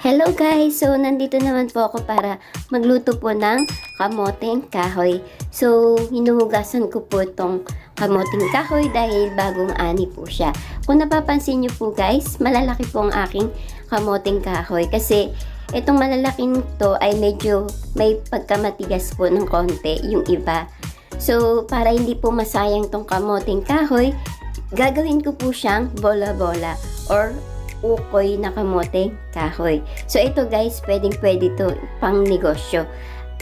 Hello guys! So, nandito naman po ako para magluto po ng kamoteng kahoy. So, hinuhugasan ko po itong kamoteng kahoy dahil bagong ani po siya. Kung napapansin nyo po guys, malalaki po ang aking kamoteng kahoy kasi itong malalaking to ay medyo may pagkamatigas po ng konti yung iba. So, para hindi po masayang tong kamoteng kahoy, gagawin ko po siyang bola-bola or ukoy na kamoteng kahoy. So, ito guys, pwedeng-pwede to pang negosyo.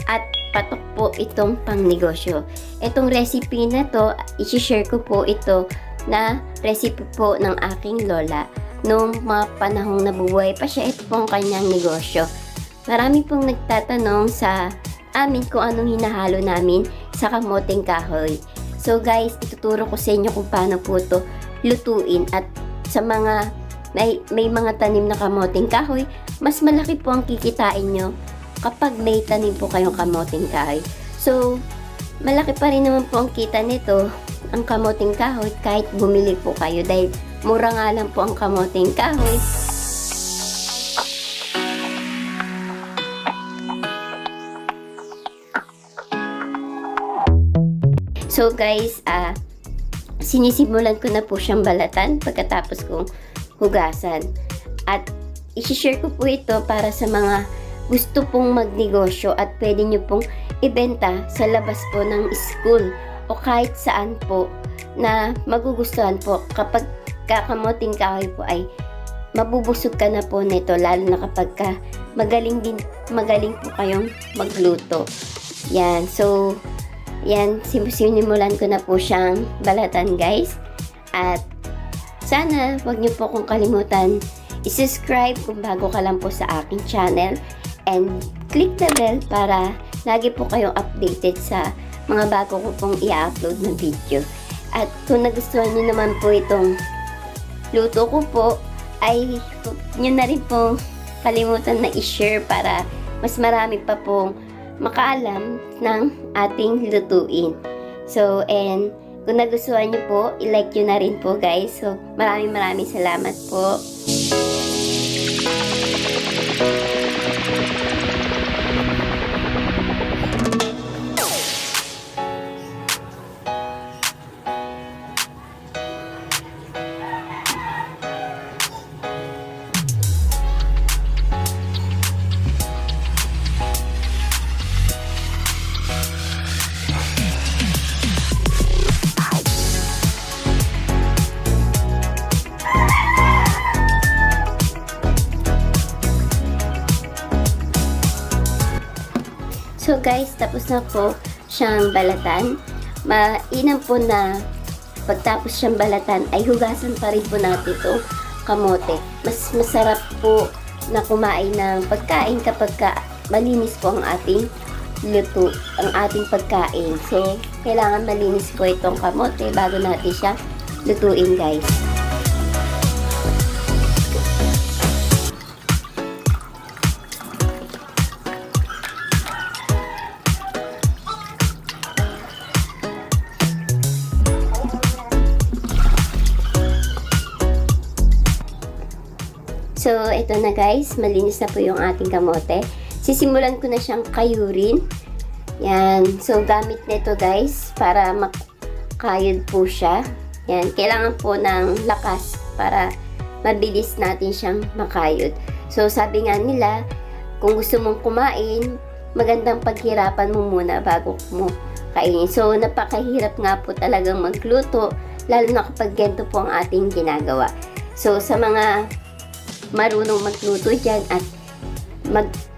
At patok po itong pang negosyo. Itong recipe na to, i-share ko po ito na recipe po ng aking lola. Noong mga panahong nabubuhay pa siya, ito pong kanyang negosyo. Marami pong nagtatanong sa amin kung anong hinahalo namin sa kamoteng kahoy. So guys, ituturo ko sa inyo kung paano po ito lutuin. At sa mga may mga tanim na kamoteng kahoy, mas malaki po ang kikitain nyo kapag may tanim po kayong kamoteng kahoy. So, malaki pa rin naman po ang kita nito, ang kamoteng kahoy, kahit bumili po kayo dahil mura nga lang po ang kamoteng kahoy. So guys, sinisimulan ko na po siyang balatan pagkatapos kong hugasan. At i-share ko po ito para sa mga gusto pong magnegosyo at pwede nyo pong ibenta sa labas po ng school o kahit saan po na magugustuhan po. Kapag kakamoting kahoy po ay mabubusog ka na po nito, lalo na kapag magaling po kayong magluto. Yan. So, yan. Sinimulan ko na po siyang balatan guys. At sana wag niyo po kong kalimutan i-subscribe kung bago ka lang po sa aking channel and click the bell para lagi po kayong updated sa mga bago ko pong i-upload na video. At kung nagustuhan niyo naman po itong luto ko po, ay huwag niyo na rin pong kalimutan na i-share para mas marami pa pong makaalam ng ating lutuin. So, and kung nagustuhan nyo po, i-like nyo na rin po guys. So, maraming salamat po. So guys, tapos na po siyang balatan. Mainam po na pagtapos siyang balatan ay hugasan pa rin po natin itong kamote. Mas masarap po na kumain ng pagkain kapag malinis po ang ating luto, ang ating pagkain. So, kailangan malinis po itong kamote bago natin siya lutuin guys. So, ito na guys, malinis na po yung ating kamote. Sisimulan ko na siyang kayurin. Yan. So, gamit nito guys, para makayod po siya. Yan. Kailangan po ng lakas para mabilis natin siyang makayod. So, sabi nga nila, kung gusto mong kumain, magandang paghirapan mo muna bago mo kainin. So, napakahirap nga po talagang magluto, lalo na kapag ganito po ang ating ginagawa. So, sa mga marunong magluto dyan at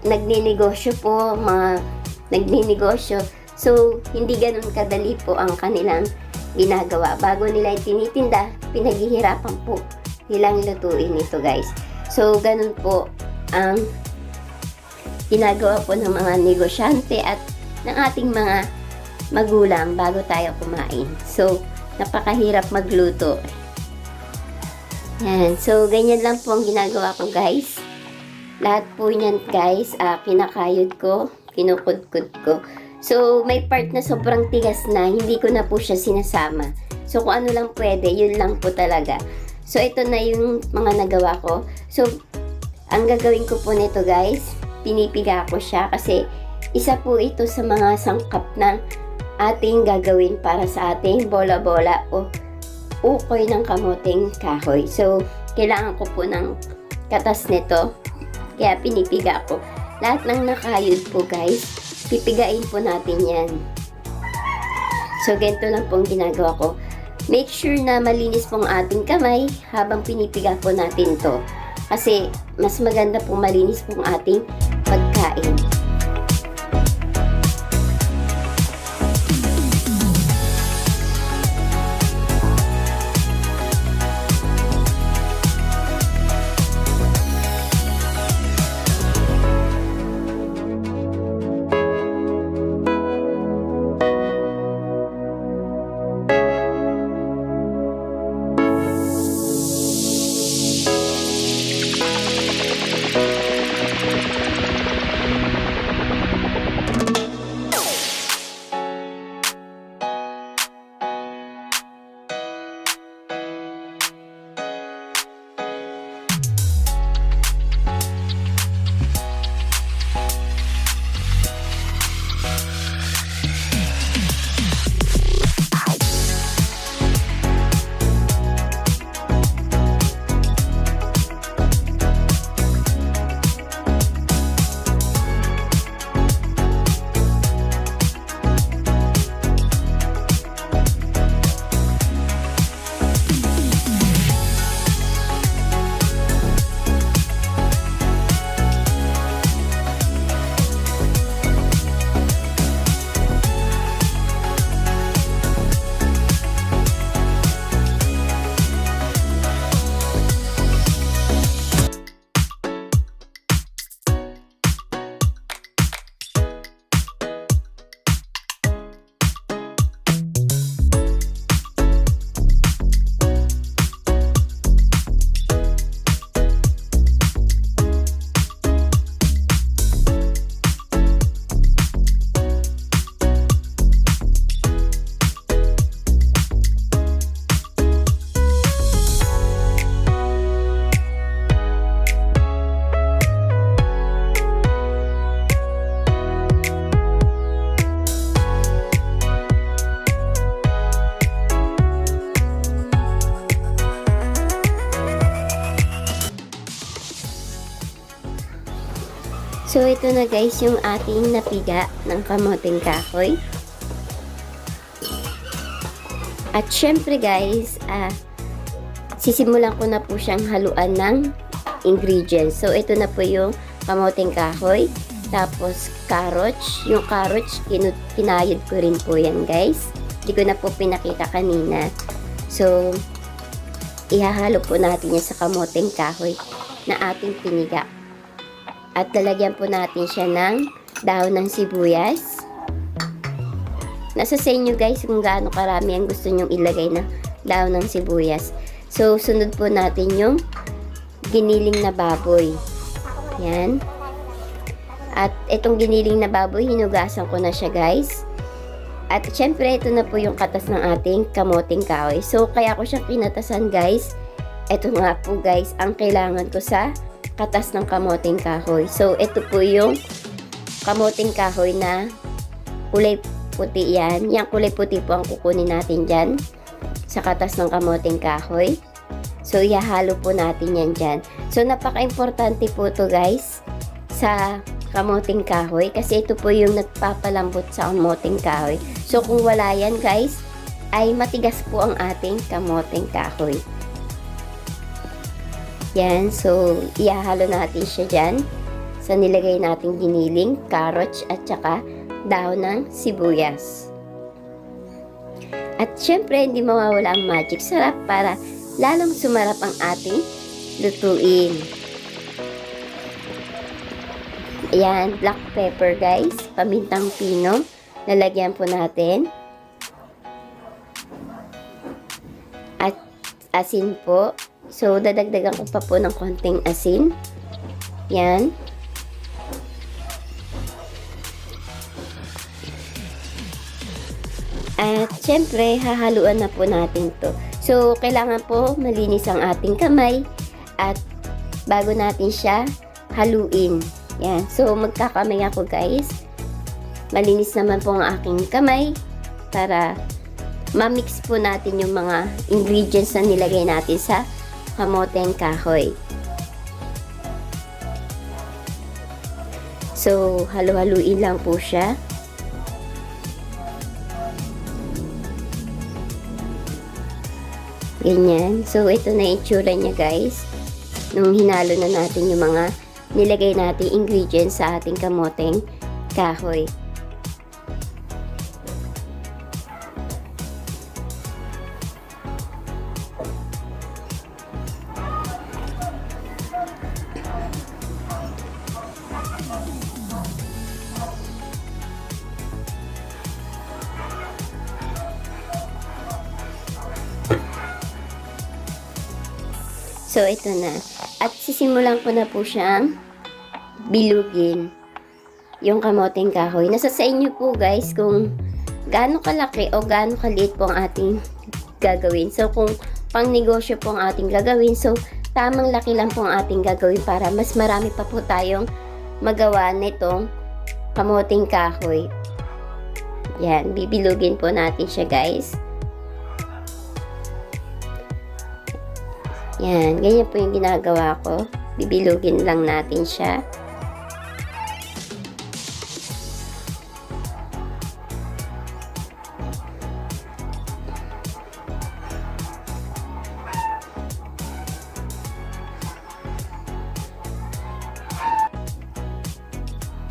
nagninegosyo po, mga nagninegosyo. So, hindi ganun kadali po ang kanilang ginagawa. Bago nila tinitinda, pinaghihirapan po nilang lutuin ito guys. So, ganun po ang ginagawa po ng mga negosyante at ng ating mga magulang bago tayo kumain. So, napakahirap magluto. Yan. So, ganyan lang po ang ginagawa ko guys. Lahat po yan guys, kinakayod ko, kinukudkud ko. So, may part na sobrang tigas na, hindi ko na po siya sinasama. So, kung ano lang pwede, yun lang po talaga. So, ito na yung mga nagawa ko. So, ang gagawin ko po nito guys, pinipiga ko siya kasi isa po ito sa mga sangkap ng ating gagawin para sa ating bola-bola o ukoy ng kamuting kahoy. So, kailangan ko po ng katas nito, kaya pinipiga ko. Lahat ng nakayod po guys, pipigain po natin yan. So, ganito lang pong ginagawa ko. Make sure na malinis pong ating kamay habang pinipiga po natin to. Kasi, mas maganda pong malinis pong ating pagkain. So, ito na guys yung ating napiga ng kamuting kahoy. At syempre guys, sisimulan ko na po siyang haluan ng ingredients. So, ito na po yung kamuting kahoy. Tapos, carrots. Yung carrots, kinayod ko rin po yan guys. Hindi ko na po pinakita kanina. So, ihahalo po natin yan sa kamuting kahoy na ating piniga. At lalagyan po natin siya ng dahon ng sibuyas. Nasa sa inyo guys kung gaano karami ang gusto nyong ilagay na dahon ng sibuyas. So, sunod po natin yung giniling na baboy. Yan. At itong giniling na baboy, hinugasan ko na siya guys. At syempre, ito na po yung katas ng ating kamuting kahoy. So, kaya ko siyang kinatasan guys. Ito nga po guys, ang kailangan ko sa katas ng kamuting kahoy. So, ito po yung kamuting kahoy na kulay puti yan. Yang kulay puti po ang kukunin natin dyan sa katas ng kamuting kahoy. So, ihahalo po natin yan dyan. So, napaka-importante po to guys sa kamuting kahoy kasi ito po yung nagpapalambot sa kamuting kahoy. So, kung wala yan guys, ay matigas po ang ating kamuting kahoy. Yan, so ihahalo natin siya dyan sa nilagay nating giniling, carrots at saka dahon ng sibuyas. At syempre, hindi mawawala ang magic sarap para lalong sumarap ang ating lutuin. Ayan, black pepper guys, pamintang pino, lalagyan po natin. At asin po. So, dadagdagan ko pa po ng konting asin. Yan. At, syempre, hahaluan na po natin to. So, kailangan po malinis ang ating kamay. At, bago natin siya haluin. Yan. So, magkakamay ako guys. Malinis naman po ang aking kamay para ma-mix po natin yung mga ingredients na nilagay natin sa kamoteng kahoy. So, halu-haluin lang po siya. Ganyan. So, ito na yung itsura niya guys. Nung hinalo na natin yung mga nilagay natin ingredients sa ating kamoteng kahoy. So, ito na. At sisimulan ko na po siyang bilugin yung kamoteng kahoy. Nasa sa inyo po guys kung gaano kalaki o gaano kaliit po ang ating gagawin. So, kung pang negosyo po ang ating gagawin, so tamang laki lang po ang ating gagawin para mas marami pa po tayong magawa nitong kamoteng kahoy. Yan, bibilugin po natin siya guys. Yan, ganyan po yung ginagawa ko. Bibilugin lang natin siya.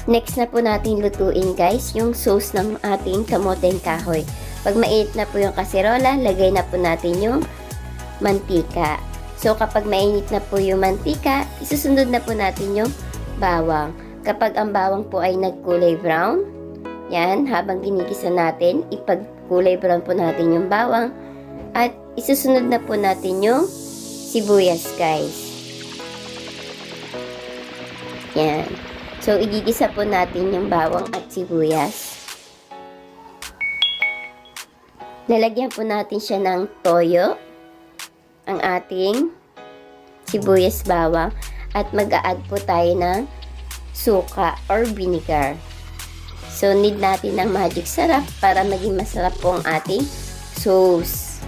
Next na po natin lutuin guys, yung sauce ng ating kamoteng kahoy. Pag mainit na po yung kaserola, lagay na po natin yung mantika. So, kapag mainit na po yung mantika, isusunod na po natin yung bawang. Kapag ang bawang po ay nagkulay brown, yan, habang ginigisa natin, ipagkulay brown po natin yung bawang. At isusunod na po natin yung sibuyas, guys. Yan. So, igigisa po natin yung bawang at sibuyas. Lalagyan po natin siya ng toyo, ang ating sibuyas bawang, at mag-a-add po tayo ng suka or vinegar. So, need natin ng magic sarap para maging masarap po ang ating sauce.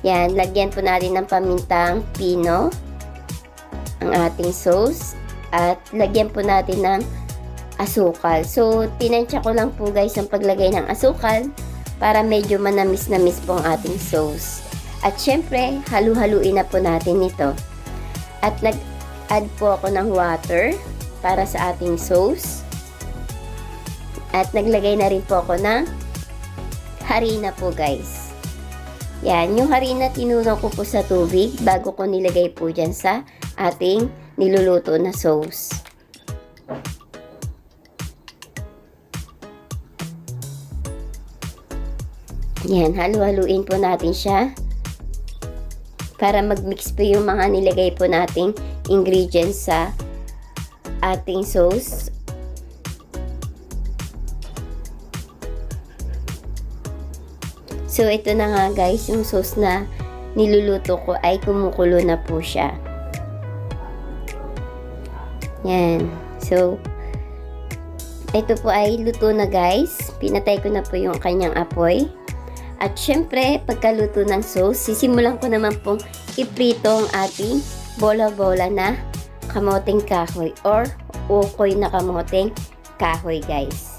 Yan, lagyan po natin ng pamintang pino ang ating sauce at lagyan po natin ng asukal. So, tinansya ko lang po guys ang paglagay ng asukal para medyo manamis-namis po ang ating sauce. At syempre, halu-haluin na po natin ito. At nag-add po ako ng water para sa ating sauce. At naglagay na rin po ako ng harina po guys. Yan, yung harina tinunong ko po sa tubig bago ko nilagay po dyan sa ating niluluto na sauce. Yan, halu-haluin po natin siya para mag-mix po yung mga nilagay po nating ingredients sa ating sauce. So, ito na nga guys, yung sauce na niluluto ko ay kumukulo na po siya. Yan. So, ito po ay luto na guys. Pinatay ko na po yung kanyang apoy. At syempre, pagkaluto ng sauce, sisimulan ko naman pong iprito ang ating bola-bola na kamoteng kahoy or ukoy na kamoteng kahoy guys.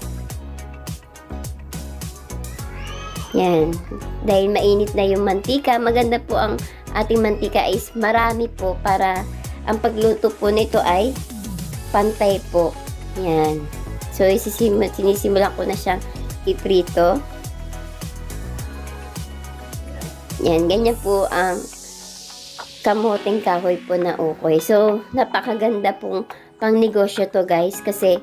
Yan. Dahil mainit na yung mantika, maganda po ang ating mantika is marami po para ang pagluto po nito ay pantay po. Yan. So, sinisimulan ko na siyang iprito. Yan, ganyan po ang kamoteng kahoy po na ukoy. So, napakaganda pong pang negosyo to guys kasi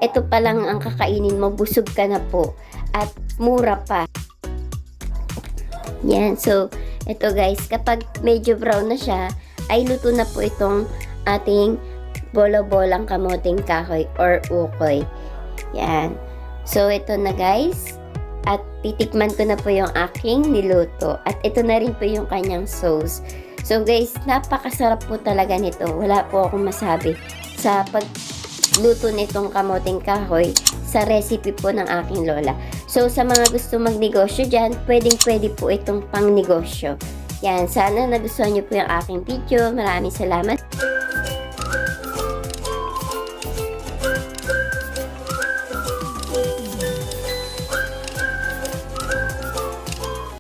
ito pa lang ang kakainin mo, busog ka na po at mura pa. Yan, so ito guys, kapag medyo brown na siya, ay luto na po itong ating bola-bolang kamoteng kahoy or ukoy. Yan. So, ito na guys. At titikman ko na po yung aking niluto. At ito na rin po yung kanyang sauce. So guys, napakasarap po talaga nito. Wala po akong masabi sa pagluto nitong kamoting kahoy sa recipe po ng aking lola. So sa mga gusto magnegosyo dyan, pwede po itong pang negosyo. Yan, sana nagustuhan nyo po yung aking video. Maraming salamat.